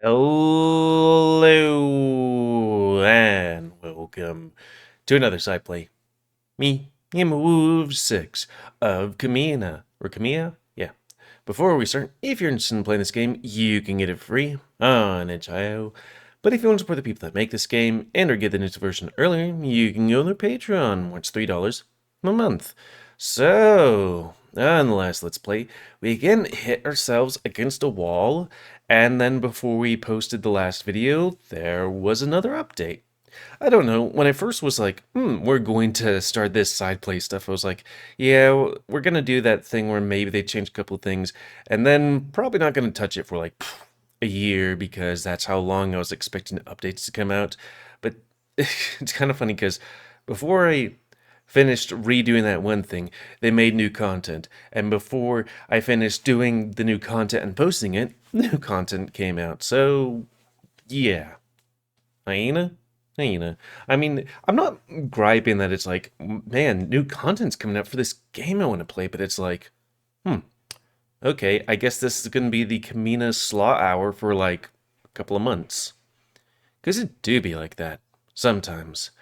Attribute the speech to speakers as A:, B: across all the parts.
A: Hello and welcome to another side play. Me, GamerWolfSix of Khemia or Khemia? Yeah. Before we start, if you're interested in playing this game, you can get it free on itch.io. But if you want to support the people that make this game and or get the news version earlier, you can go to their Patreon, where it's $3 a month. So, on the last Let's Play, we again hit ourselves against a wall, and then before we posted the last video, there was another update. I don't know, when I first was like, we're going to start this side play stuff, I was like, yeah, we're going to do that thing where maybe they change a couple of things, and then probably not going to touch it for like a year because that's how long I was expecting updates to come out. But it's kind of funny because before I finished redoing that one thing, they made new content. And before I finished doing the new content and posting it, new content came out. So, yeah. Hyena? Hyena. I mean, I'm not griping that it's like, man, new content's coming out for this game I want to play, but it's like, okay, I guess this is going to be the Khemia slot hour for like a couple of months. Because it do be like that sometimes.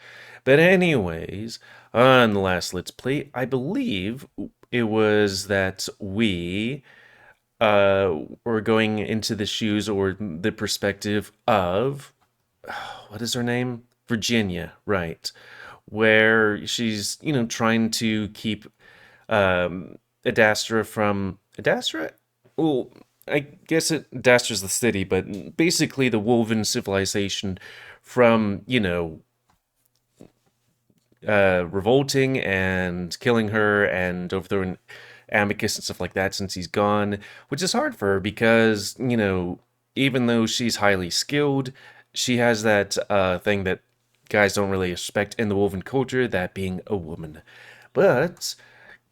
A: But anyways, on the last Let's Play, I believe it was that we were going into the shoes or the perspective of, what is her name? Virginia, right. Where she's, trying to keep Adastra from... Adastra? Well, I guess Adastra's the city, but basically the wolven civilization from, revolting and killing her and overthrowing Amicus and stuff like that since he's gone, which is hard for her because, even though she's highly skilled, she has that thing that guys don't really respect in the woven culture, that being a woman. But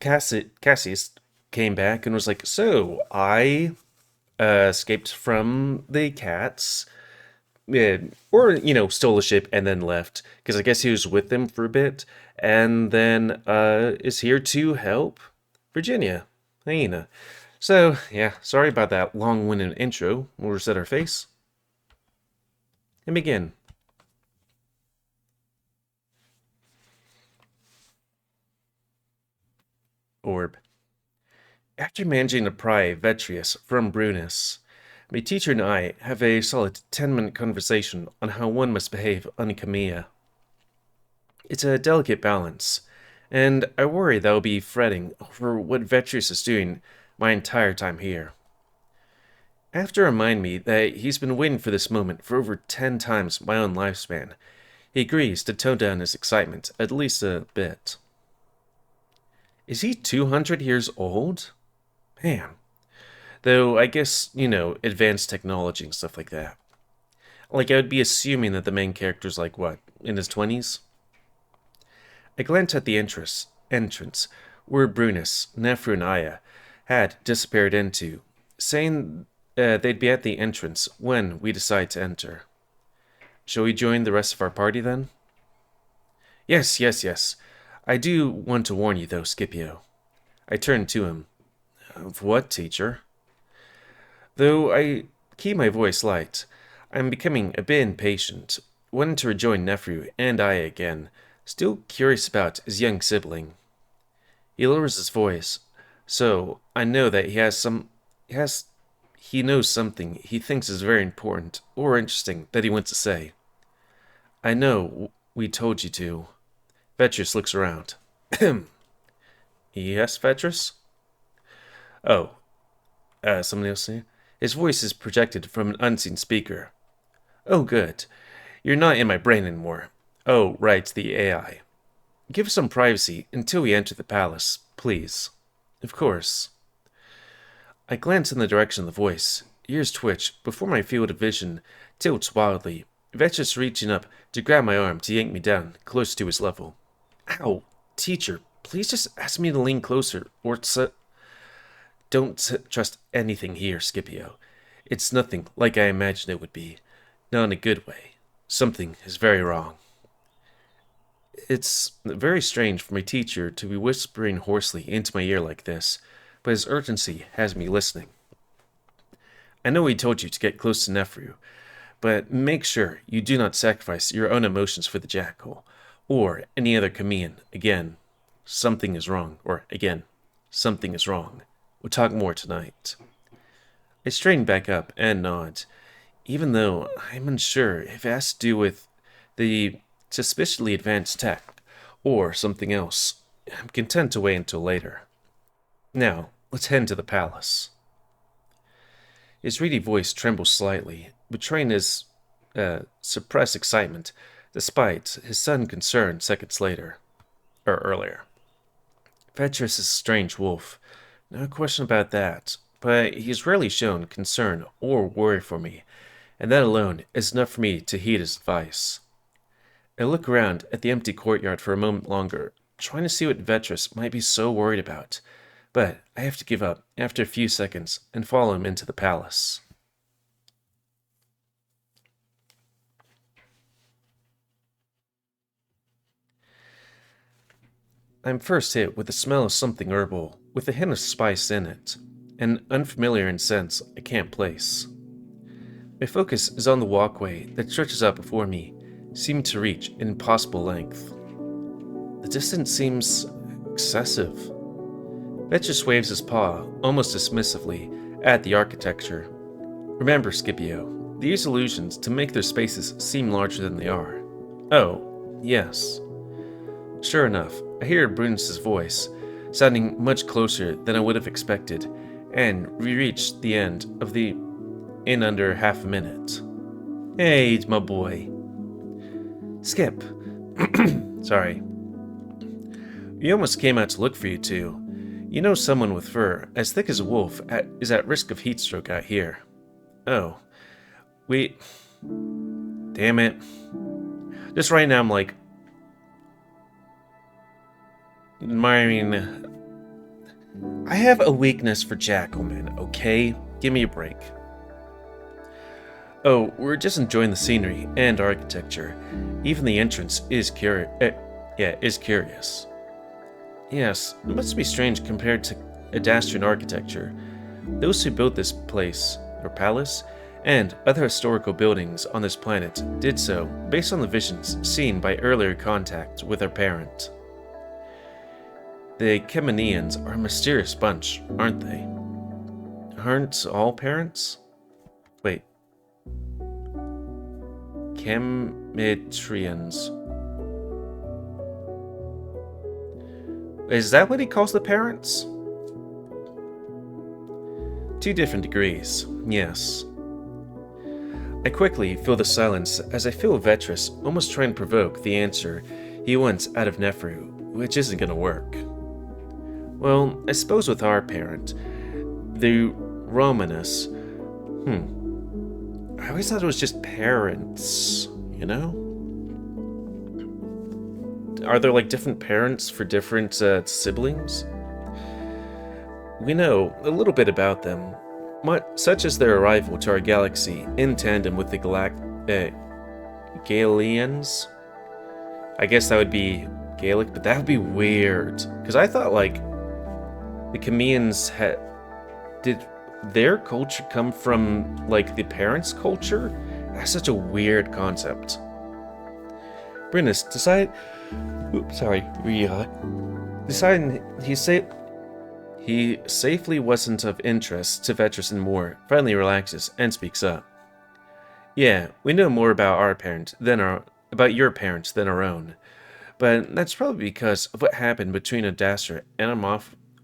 A: Cassius came back and was like, so I escaped from the cats, yeah, or stole a ship and then left because I guess he was with them for a bit, and then is here to help Virginia, Hyena. So yeah, sorry about that long-winded intro. We'll reset our face and begin. Orb. After managing to pry Vetrius from Brunus, my teacher and I have a solid 10-minute conversation on how one must behave on Khemia. It's a delicate balance, and I worry that I'll be fretting over what Vetrius is doing my entire time here. I have to remind me that he's been waiting for this moment for over 10 times my own lifespan. He agrees to tone down his excitement at least a bit. Is he 200 years old? Man. Though, I guess, advanced technology and stuff like that. Like, I would be assuming that the main character's like, what, in his 20s? I glanced at the entrance where Brunus, Nefru, and Aya had disappeared into, saying they'd be at the entrance when we decide to enter. Shall we join the rest of our party then? Yes, yes, yes. I do want to warn you, though, Scipio. I turned to him. Of what, teacher? Though I keep my voice light, I'm becoming a bit impatient, wanting to rejoin Nefru and Aya again, still curious about his young sibling. He lowers his voice, so I know that he knows something he thinks is very important or interesting that he wants to say. I know we told you to. Vetrus looks around. Yes, Vetrus? Oh, somebody else here? His voice is projected from an unseen speaker. Oh, good. You're not in my brain anymore. Oh, right, the AI. Give us some privacy until we enter the palace, please. Of course. I glance in the direction of the voice. Ears twitch before my field of vision tilts wildly. Vetrus reaching up to grab my arm to yank me down close to his level. Ow! Teacher, please just ask me to lean closer, or don't trust anything here, Scipio. It's nothing like I imagined it would be. Not in a good way. Something is very wrong. It's very strange for my teacher to be whispering hoarsely into my ear like this, but his urgency has me listening. I know he told you to get close to Nephru, but make sure you do not sacrifice your own emotions for the jackal, or any other Khemian. Again, something is wrong. Or, again, something is wrong. We'll talk more tonight. I straighten back up and nod, even though I'm unsure if it has to do with the suspiciously advanced tech, or something else. I'm content to wait until later. Now, let's head into the palace. His reedy voice trembles slightly, betraying his suppressed excitement, despite his sudden concern seconds later. Or earlier. Vetris is a strange wolf. No question about that. But he's rarely shown concern or worry for me, and that alone is enough for me to heed his advice. I look around at the empty courtyard for a moment longer, trying to see what Vetris might be so worried about, but I have to give up after a few seconds and follow him into the palace. I'm first hit with the smell of something herbal, with a hint of spice in it, an unfamiliar in sense I can't place. My focus is on the walkway that stretches out before me, seeming to reach an impossible length. The distance seems excessive. Vetris waves his paw, almost dismissively, at the architecture. Remember, Scipio, they use illusions to make their spaces seem larger than they are. Oh, yes. Sure enough, I hear Brunus' voice, sounding much closer than I would have expected, and we reach the end of the in under half a minute. Hey, my boy. Skip. Sorry. We almost came out to look for you two. You know someone with fur as thick as a wolf is at risk of heat stroke out here. Oh. Damn it. Just right now I'm like... I have a weakness for jackalmen, okay? Give me a break. Oh, we're just enjoying the scenery and architecture. Even the entrance is curious. Yes, it must be strange compared to Adastrian architecture. Those who built this place, or palace, and other historical buildings on this planet did so based on the visions seen by earlier contact with our parent. The Khemanians are a mysterious bunch, aren't they? Aren't all parents? Wait. Khemitrians. Is that what he calls the parents? 2 different degrees, yes. I quickly fill the silence as I feel Vetris almost trying to provoke the answer he wants out of Nephru, which isn't going to work. Well, I suppose with our parent, the Romanus, I always thought it was just parents, you know? Are there like different parents for different siblings? We know a little bit about them, such as their arrival to our galaxy in tandem with the Galians. I guess that would be Gaelic, but that would be weird. Because I thought like the Khemians did their culture come from like the parents' culture? That's such a weird concept. Brynus decided he safely wasn't of interest to Vetris anymore, finally relaxes and speaks up. Yeah, we know more about about your parents than our own, but that's probably because of what happened between Adastra and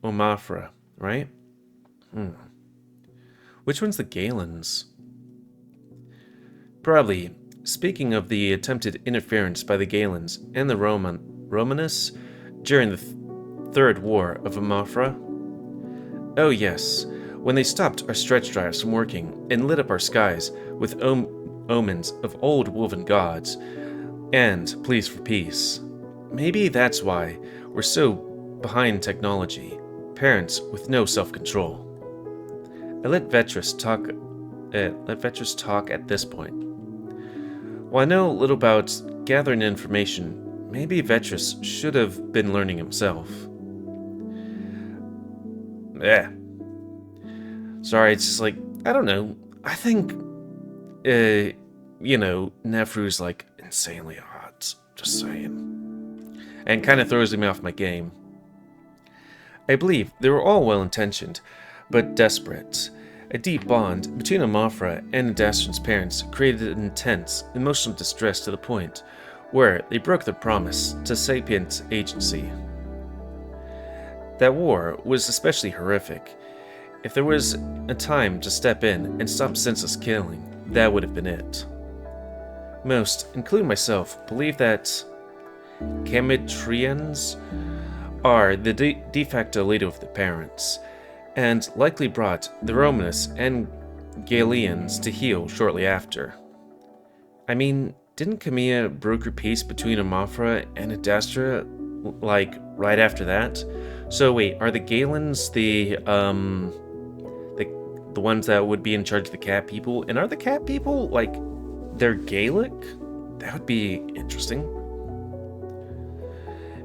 A: Omafra, right? Which one's the Galans? Probably. Speaking of the attempted interference by the Galans and the Romanus during the Third War of Omafra. Oh yes, when they stopped our stretch drives from working and lit up our skies with omens of old wolven gods and pleas for peace. Maybe that's why we're so behind technology, parents with no self-control. I let Vetris talk at this point. While I know a little about gathering information, maybe Vetris should have been learning himself. Sorry, it's just like, I don't know. I think, Nefru's like insanely hot. Just saying. And kind of throws me off my game. I believe they were all well-intentioned, but desperate. A deep bond between Amafra and Adastra's parents created an intense emotional distress to the point where they broke their promise to sapient agency. That war was especially horrific. If there was a time to step in and stop senseless killing, that would have been it. Most, including myself, believe that Chemitrians are the de facto leader of the parents, and likely brought the Romanus and Galileans to heel shortly after. I mean, didn't Khemia broker peace between Amafra and Adastra, like, right after that? So wait, are the Galans the ones that would be in charge of the cat people? And are the cat people, like, they're Gaelic? That would be interesting.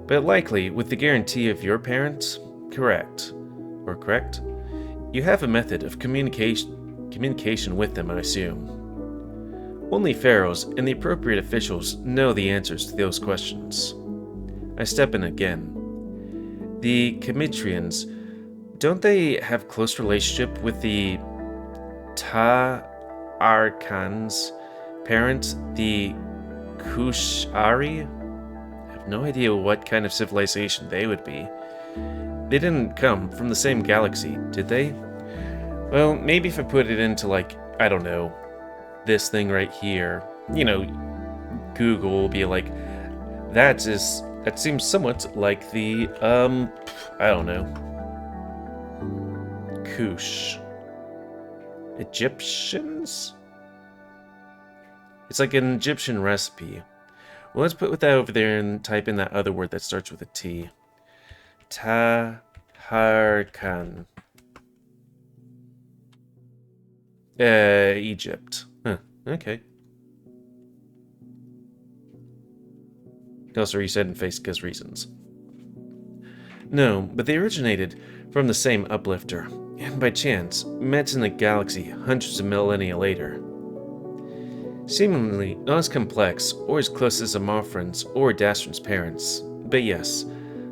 A: But likely, with the guarantee of your parents, correct? You have a method of communication with them, I assume. Only pharaohs and the appropriate officials know the answers to those questions. I step in again. The Chemitrians, don't they have close relationship with the Ta'arkan's parent, the Kushari? I have no idea what kind of civilization they would be. They didn't come from the same galaxy, did they? Well, maybe if I put it into, like, I don't know, this thing right here, Google will be like, that seems somewhat like the, I don't know, Kush. Egyptians? It's like an Egyptian recipe. Well, let's put that over there and type in that other word that starts with a T. Taharkan. Egypt. Huh, okay. Also, you said in face-cause reasons. No, but they originated from the same uplifter, and by chance, met in a galaxy hundreds of millennia later. Seemingly not as complex or as close as Amafran's or Adastra's parents, but yes,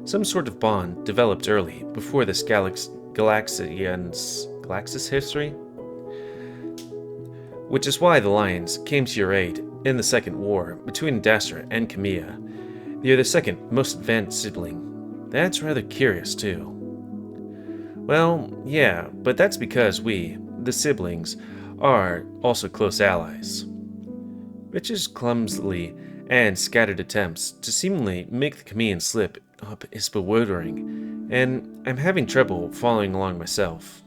A: some sort of bond developed early before this Galaxias history. Which is why the Lions came to your aid in the Second War between Adastra and Khemia. You're the second most advanced sibling. That's rather curious, too. Well, yeah, but that's because we, the siblings, are also close allies. Rich's clumsily and scattered attempts to seemingly make the Khemian slip up is bewildering, and I'm having trouble following along myself.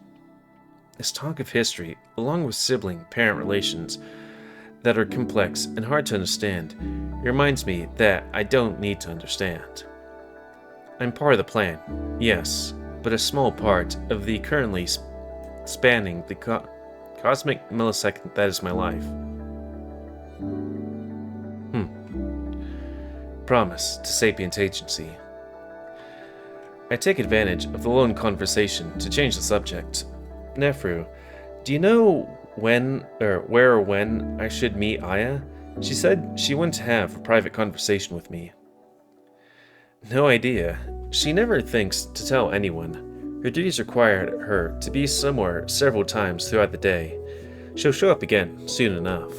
A: This talk of history, along with sibling-parent relations that are complex and hard to understand, reminds me that I don't need to understand. I'm part of the plan, yes, but a small part of the currently spanning the cosmic millisecond that is my life. Promise to sapient agency. I take advantage of the lone conversation to change the subject. Nefru, do you know where or when I should meet Aya? She said she wanted to have a private conversation with me. No idea. She never thinks to tell anyone. Her duties require her to be somewhere several times throughout the day. She'll show up again soon enough.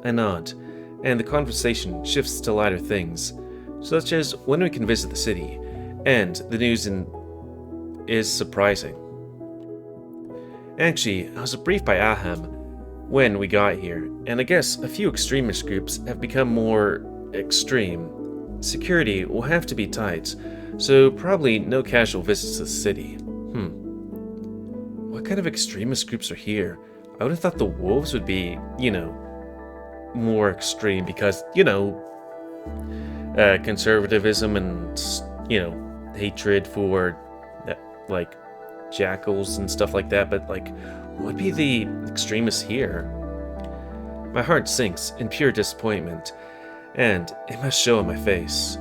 A: I nod, and the conversation shifts to lighter things, such as when we can visit the city, and the news is surprising. Actually, I was briefed by Aham when we got here, and I guess a few extremist groups have become more extreme. Security will have to be tight, so probably no casual visits to the city. What kind of extremist groups are here? I would have thought the wolves would be, more extreme because, conservatism and, hatred for, jackals and stuff like that, but, what would be the extremists here? My heart sinks in pure disappointment, and it must show on my face.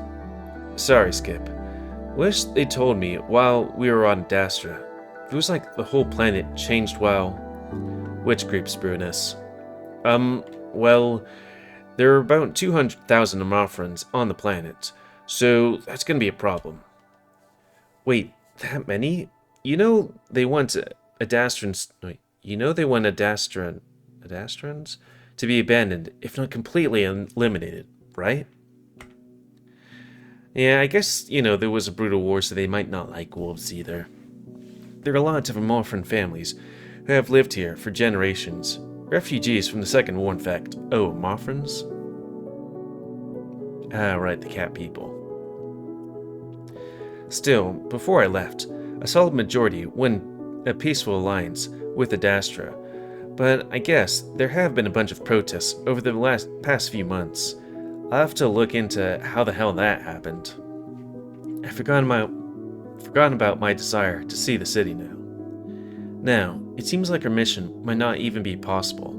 A: Sorry, Skip. Wish they told me while we were on Adastra. It was like the whole planet changed while Which groups, Brunus? Well, there are about 200,000 Amorphans on the planet, so that's gonna be a problem. Wait, that many? You know they want Adastrans. Wait, you know they want Adastrans to be abandoned, if not completely eliminated, right? Yeah, I guess, there was a brutal war, so they might not like wolves either. There are lots of Amorphan families who have lived here for generations. Refugees from the Second War, in fact. Oh, Amorphans? Ah, right, the cat people. Still, before I left, a solid majority went a peaceful alliance with Adastra, but I guess there have been a bunch of protests over the past few months. I'll have to look into how the hell that happened. I've forgotten about my desire to see the city now. Now, it seems like our mission might not even be possible.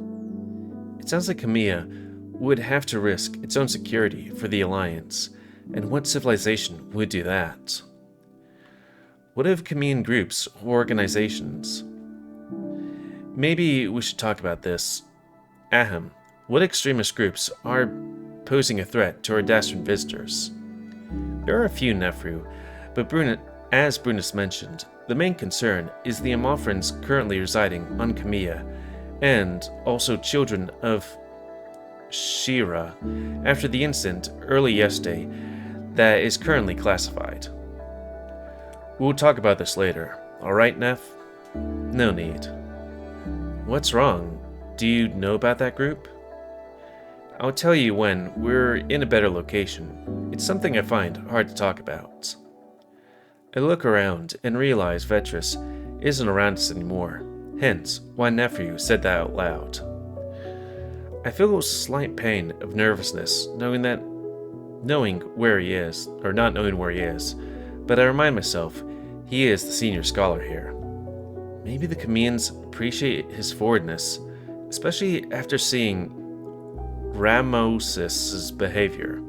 A: It sounds like Khemia would have to risk its own security for the Alliance, and what civilization would do that? What of Khemian groups or organizations? Maybe we should talk about this. Ahem, what extremist groups are posing a threat to our Adastran visitors? There are a few, Nefru, but as Brunus mentioned, the main concern is the Amorphans currently residing on Khemia, and also children of Shira, after the incident early yesterday that is currently classified. We'll talk about this later, alright, Neff? No need. What's wrong? Do you know about that group? I'll tell you when we're in a better location. It's something I find hard to talk about. I look around and realize Vetris isn't around us anymore, hence why Nephew said that out loud. I feel a slight pain of nervousness knowing where he is, or not knowing where he is, but I remind myself he is the senior scholar here. Maybe the Khemians appreciate his forwardness, especially after seeing Ramos's behavior.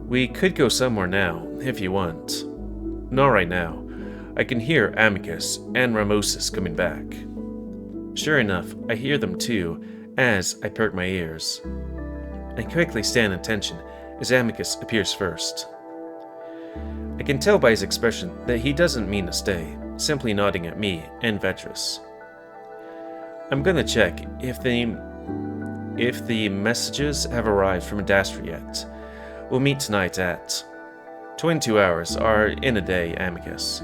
A: We could go somewhere now, if you want. Not right now. I can hear Amicus and Ramosis coming back. Sure enough, I hear them too, as I perk my ears. I quickly stand at attention as Amicus appears first. I can tell by his expression that he doesn't mean to stay, simply nodding at me and Vetris. I'm gonna check if the messages have arrived from Adastra yet. We'll meet tonight at 22 hours are in a day, Amicus.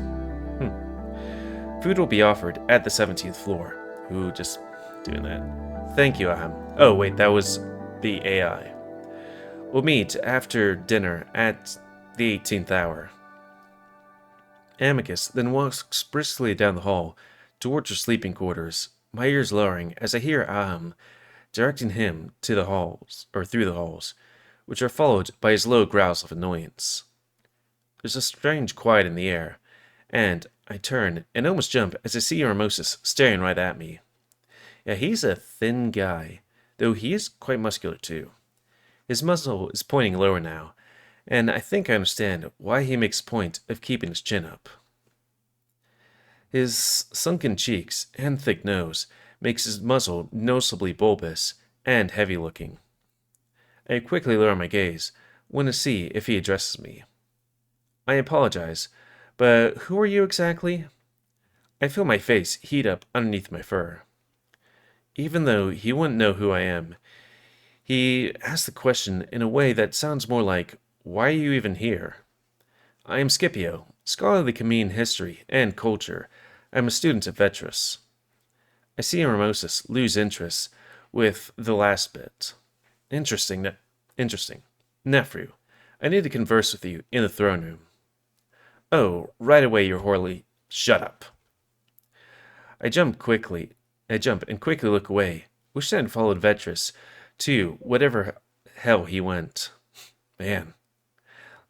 A: Food will be offered at the 17th floor. Ooh, just doing that. Thank you, Aham. Oh, wait, that was the AI. We'll meet after dinner at the 18th hour. Amicus then walks briskly down the hall towards her sleeping quarters, my ears lowering as I hear Aham directing him to the halls, or through the halls, which are followed by his low growls of annoyance. There's a strange quiet in the air, and I turn and almost jump as I see Ramosis staring right at me. Yeah, he's a thin guy, though he is quite muscular too. His muzzle is pointing lower now, and I think I understand why he makes a point of keeping his chin up. His sunken cheeks and thick nose makes his muzzle noticeably bulbous and heavy-looking. I quickly lower my gaze, want to see if he addresses me. I apologize, but who are you exactly? I feel my face heat up underneath my fur. Even though he wouldn't know who I am, he asks the question in a way that sounds more like, why are you even here? I am Scipio, scholar of the Khemian history and culture. I'm a student at Vetris. I see Ramosis lose interest with the last bit. Interesting. Nefru, I need to converse with you in the throne room. Oh, right away, your Horley. Shut up. I jump and quickly look away, wishing I'd followed Vetris to whatever hell he went. Man.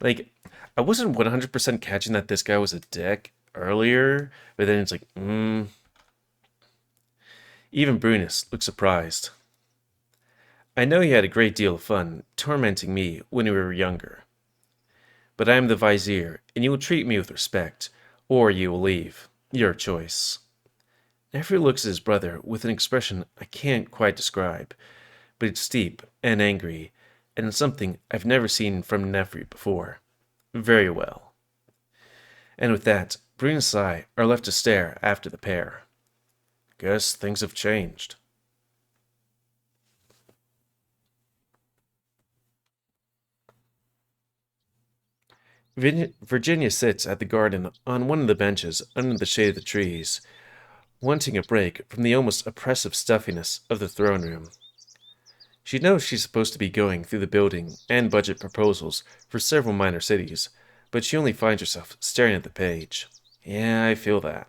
A: I wasn't 100% catching that this guy was a dick earlier, but then it's like, Even Brunus looked surprised. I know you had a great deal of fun tormenting me when we were younger. But I am the Vizier, and you will treat me with respect, or you will leave. Your choice. Nefru looks at his brother with an expression I can't quite describe, but it's deep and angry, and it's something I've never seen from Nefru before. Very well. And with that, Breen and I are left to stare after the pair. Guess things have changed. Virginia sits at the garden on one of the benches under the shade of the trees, wanting a break from the almost oppressive stuffiness of the throne room. She knows she's supposed to be going through the building and budget proposals for several minor cities, but she only finds herself staring at the page. Yeah, I feel that.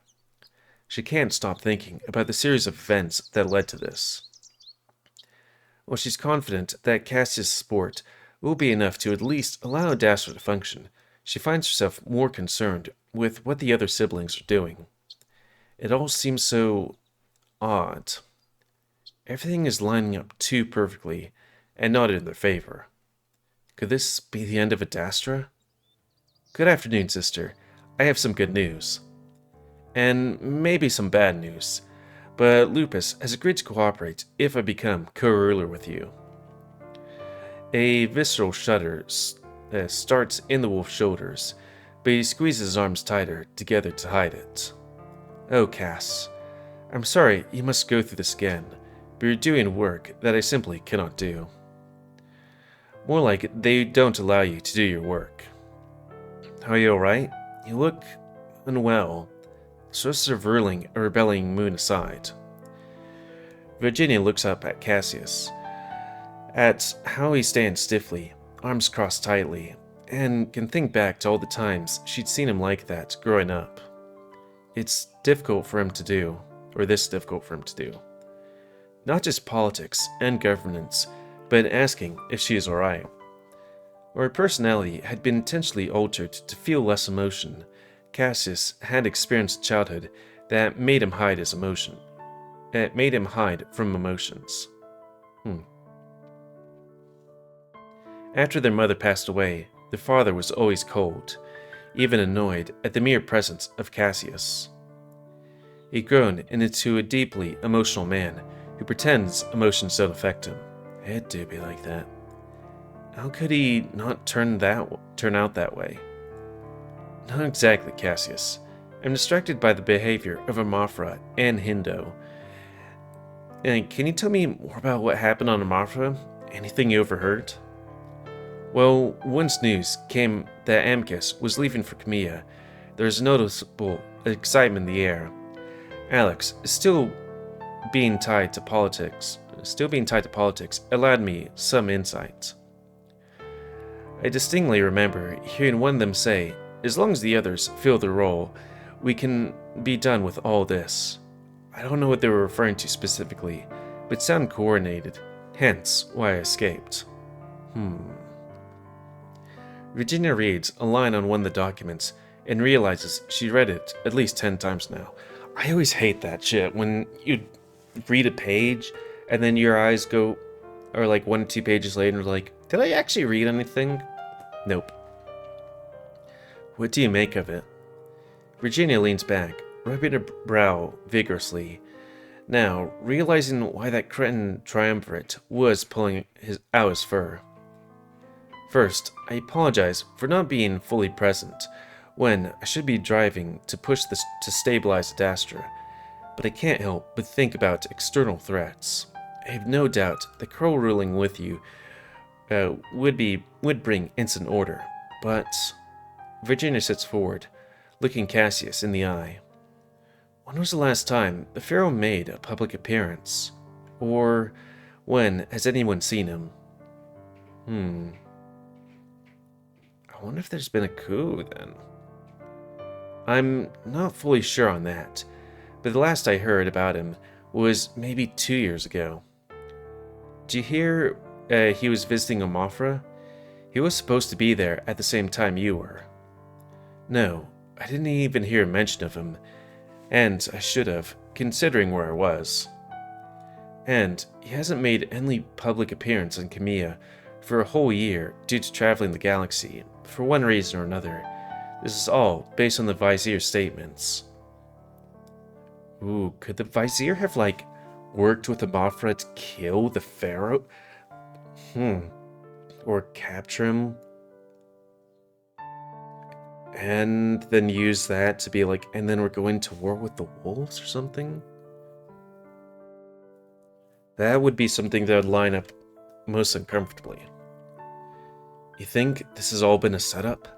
A: She can't stop thinking about the series of events that led to this. While she's confident that Cassius' support will be enough to at least allow Adastra to function, she finds herself more concerned with what the other siblings are doing. It all seems so odd. Everything is lining up too perfectly, and not in their favor. Could this be the end of Adastra? Good afternoon, sister. I have some good news. And maybe some bad news, but Lupus has agreed to cooperate if I become co-ruler with you. A visceral shudder starts in the wolf's shoulders, but he squeezes his arms tighter together to hide it. Oh, Cass, I'm sorry you must go through this again, but you're doing work that I simply cannot do. More like they don't allow you to do your work. Are you alright? You look unwell. Sources of ruling a rebelling moon aside. Virginia looks up at Cassius, at how he stands stiffly, arms crossed tightly, and can think back to all the times she'd seen him like that growing up. It's difficult for him to do, or this difficult for him to do. Not just politics and governance, but asking if she is alright. Or her personality had been intentionally altered to feel less emotion. Cassius had experienced childhood that made him hide his emotion. It made him hide from emotions. After their mother passed away, their father was always cold, even annoyed at the mere presence of Cassius. He'd grown into a deeply emotional man who pretends emotions don't affect him. It do be like that. How could he not turn out that way? Not exactly, Cassius. I'm distracted by the behavior of Amafra and Hindo. And can you tell me more about what happened on Amafra? Anything you overheard? Well, once news came that Amicus was leaving for Khemia, there was noticeable excitement in the air. Alex, still being tied to politics, allowed me some insight. I distinctly remember hearing one of them say, as long as the others fill their role, we can be done with all this. I don't know what they were referring to specifically, but it sounded coordinated, hence why I escaped. Virginia reads a line on one of the documents and realizes she read it at least 10 times now. I always hate that shit when you read a page and then your eyes go, or like 1 or 2 pages later, and like, did I actually read anything? Nope. What do you make of it? Virginia leans back, rubbing her brow vigorously. Now, realizing why that cretin triumvirate was pulling out his fur. First, I apologize for not being fully present when I should be driving to push this to stabilize Adastra, but I can't help but think about external threats. I have no doubt that co-ruling with you would bring instant order, but Virginia sits forward, looking Cassius in the eye. When was the last time the Pharaoh made a public appearance? Or when has anyone seen him? I wonder if there's been a coup then. I'm not fully sure on that, but the last I heard about him was maybe 2 years ago. Did you hear he was visiting Amafra? He was supposed to be there at the same time you were. No, I didn't even hear a mention of him, and I should have, considering where I was. And he hasn't made any public appearance in Khemia for a whole year due to traveling the galaxy, for one reason or another. This is all based on the Vizier's statements. Ooh, could the Vizier have, like, worked with the Mothra to kill the Pharaoh? Or capture him? And then use that to be like, and then we're going to war with the wolves or something? That would be something that would line up most uncomfortably. You think this has all been a setup?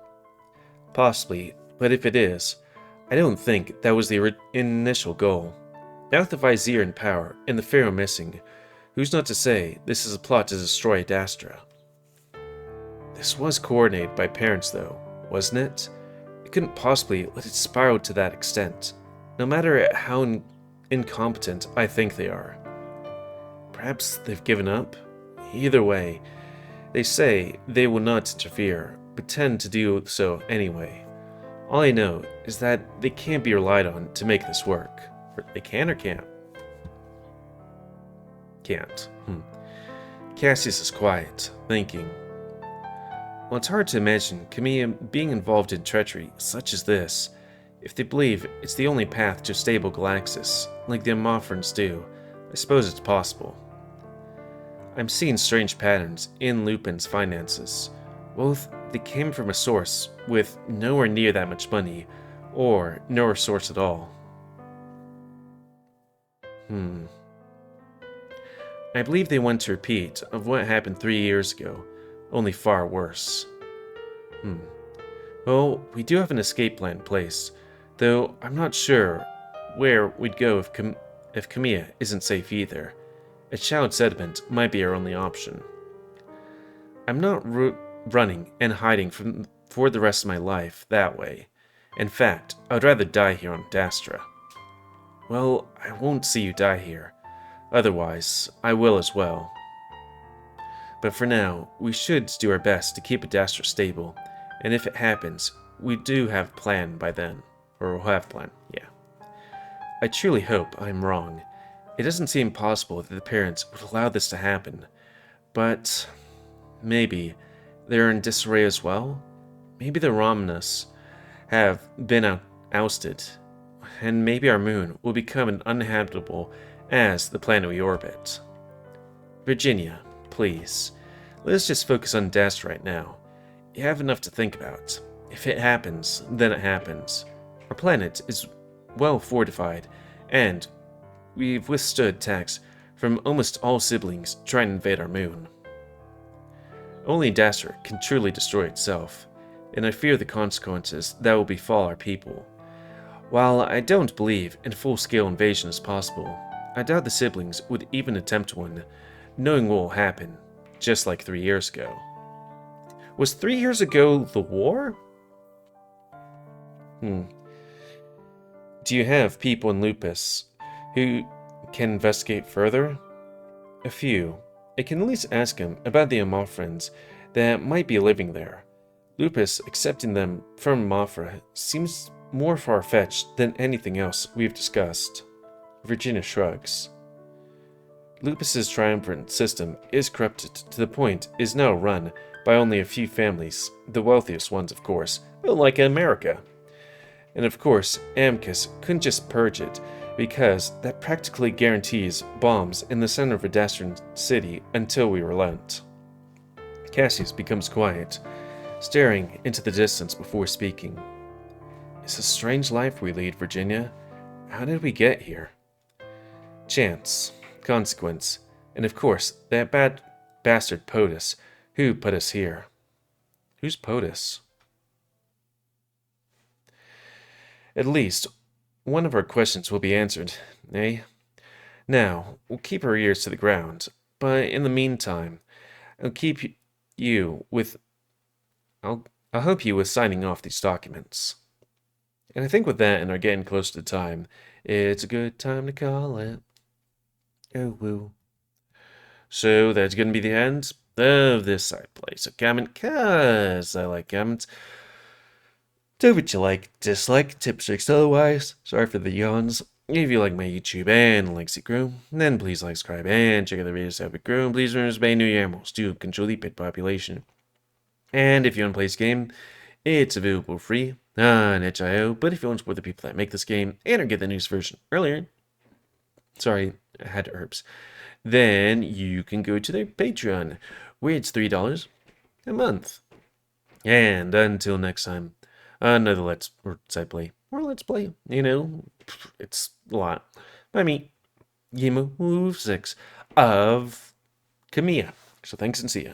A: Possibly, but if it is, I don't think that was the initial goal. Now with the Vizier in power and the Pharaoh missing, who's not to say this is a plot to destroy Adastra? This was coordinated by parents though, wasn't it? It couldn't possibly let it spiral to that extent, no matter how incompetent I think they are. Perhaps they've given up? Either way, they say they will not interfere, but tend to do so anyway. All I know is that they can't be relied on to make this work. Or they can or can't? Can't. Cassius is quiet, thinking. Well, it's hard to imagine Khemia being involved in treachery such as this. If they believe it's the only path to stable Galaxias, like the Amorphans do, I suppose it's possible. I'm seeing strange patterns in Lupin's finances. Both they came from a source with nowhere near that much money, or no source at all. I believe they want to repeat of what happened 3 years ago, only far worse. Well, we do have an escape plan in place, though I'm not sure where we'd go if Khemia isn't safe either. A shallowed sediment might be our only option. I'm not running and hiding for the rest of my life that way. In fact, I'd rather die here on Adastra. Well, I won't see you die here. Otherwise, I will as well. But for now, we should do our best to keep Adastra stable, and if it happens, we do have a plan by then. Or we'll have a plan, yeah. I truly hope I'm wrong. It doesn't seem possible that the parents would allow this to happen, but maybe they're in disarray as well? Maybe the Romnus have been ousted, and maybe our moon will become uninhabitable as the planet we orbit. Virginia, please, let's just focus on Adastra right now. You have enough to think about. If it happens, then it happens. Our planet is well fortified, and we've withstood attacks from almost all siblings trying to invade our moon. Only Adastra can truly destroy itself, and I fear the consequences that will befall our people. While I don't believe a full-scale invasion is possible, I doubt the siblings would even attempt one, knowing what will happen, just like 3 years ago. Was 3 years ago the war? Do you have people in Lupus who can investigate further? A few. I can at least ask him about the Amorphans that might be living there. Lupus accepting them from Mothra seems more far-fetched than anything else we've discussed. Virginia shrugs. Lupus's triumvirate system is corrupted to the point it is now run by only a few families, the wealthiest ones of course, like America. And of course, Amicus couldn't just purge it, because that practically guarantees bombs in the center of Adastran City until we relent. Cassius becomes quiet, staring into the distance before speaking. It's a strange life we lead, Virginia. How did we get here? Chance, consequence, and of course, that bad bastard POTUS, who put us here. Who's POTUS? At least, one of our questions will be answered, eh? Now, we'll keep our ears to the ground, but in the meantime, I'll help you with signing off these documents. And I think with that and our getting close to the time, it's a good time to call it. Oh, woo. So that's going to be the end of this side play. So comment, cause I like comments. Do what you like, dislike, tips, tricks, otherwise. Sorry for the yawns. If you like my YouTube and likes it grow, then please like, subscribe, and check out the videos that have grown. Please remember to spay new animals to control the pet population. And if you want to play this game, It's available free on itch.io, but if you want to support the people that make this game and or get the news version earlier, sorry, I had herbs, then you can go to their Patreon, where it's $3 a month. And until next time, another Let's Play, it's a lot. By me, GamerWolfSix of Khemia. So thanks and see ya.